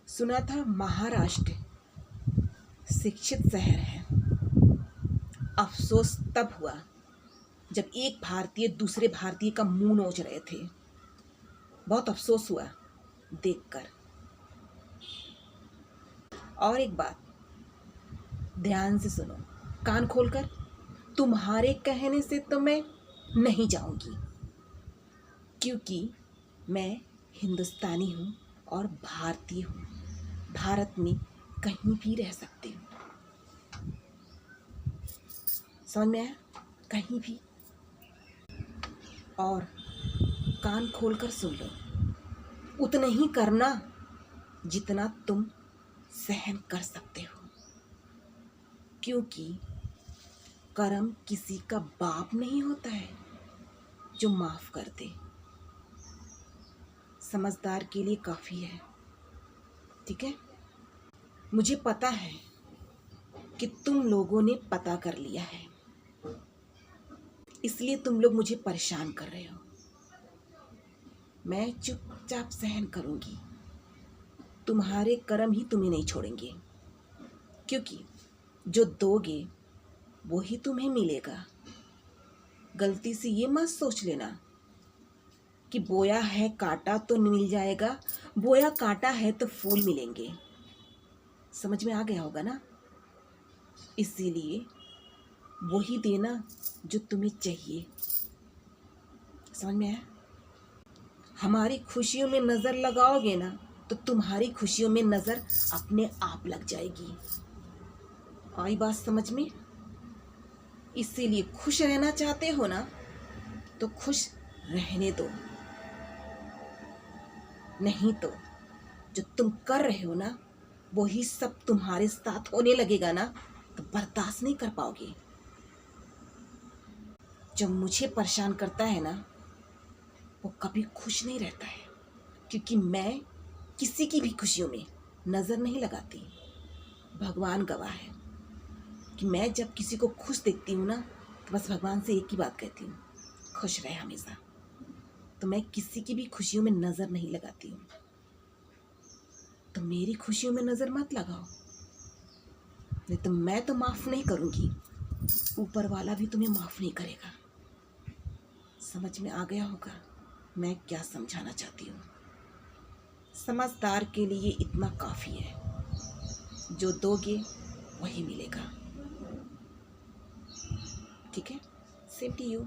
सुना था महाराष्ट्र शिक्षित शहर है। अफसोस तब हुआ जब एक भारतीय दूसरे भारतीय का मुंह नोच रहे थे। बहुत अफसोस हुआ देखकर। और एक बात ध्यान से सुनो, कान खोलकर। तुम्हारे कहने से तो मैं नहीं जाऊंगी, क्योंकि मैं हिंदुस्तानी हूँ और भारतीय हूँ। भारत में कहीं भी रह सकती हूँ। समझ में आया? कहीं भी। और कान खोलकर सुन लो, उतना ही करना जितना तुम सहन कर सकते हो, क्योंकि कर्म किसी का बाप नहीं होता है जो माफ कर दे। समझदार के लिए काफी है, ठीक है? मुझे पता है कि तुम लोगों ने पता कर लिया है, इसलिए तुम लोग मुझे परेशान कर रहे हो। मैं चुपचाप सहन करूंगी। तुम्हारे कर्म ही तुम्हें नहीं छोड़ेंगे, क्योंकि जो दोगे वो ही तुम्हें मिलेगा। गलती से ये मत सोच लेना कि बोया है कांटा तो मिल जाएगा, बोया कांटा है तो फूल मिलेंगे। समझ में आ गया होगा ना? इसीलिए वही देना जो तुम्हें चाहिए। समझ में आया? हमारी खुशियों में नज़र लगाओगे ना तो तुम्हारी खुशियों में नज़र अपने आप लग जाएगी। आई बात समझ में? इसीलिए खुश रहना चाहते हो ना तो खुश रहने दो, नहीं तो जो तुम कर रहे हो ना वही सब तुम्हारे साथ होने लगेगा ना तो बर्दाश्त नहीं कर पाओगे। जो मुझे परेशान करता है ना वो कभी खुश नहीं रहता है, क्योंकि मैं किसी की भी खुशियों में नज़र नहीं लगाती। भगवान गवाह है कि मैं जब किसी को खुश देखती हूँ ना तो बस भगवान से एक ही बात कहती हूँ, खुश रहे हमेशा। तो मैं किसी की भी खुशियों में नज़र नहीं लगाती हूँ। तो मेरी खुशियों में नज़र मत लगाओ, नहीं तो मैं तो माफ़ नहीं करूँगी, ऊपर वाला भी तुम्हें माफ़ नहीं करेगा। समझ में आ गया होगा मैं क्या समझाना चाहती हूँ? समझदार के लिए इतना काफ़ी है, जो दोगे वही मिलेगा। ठीक है? Same to you.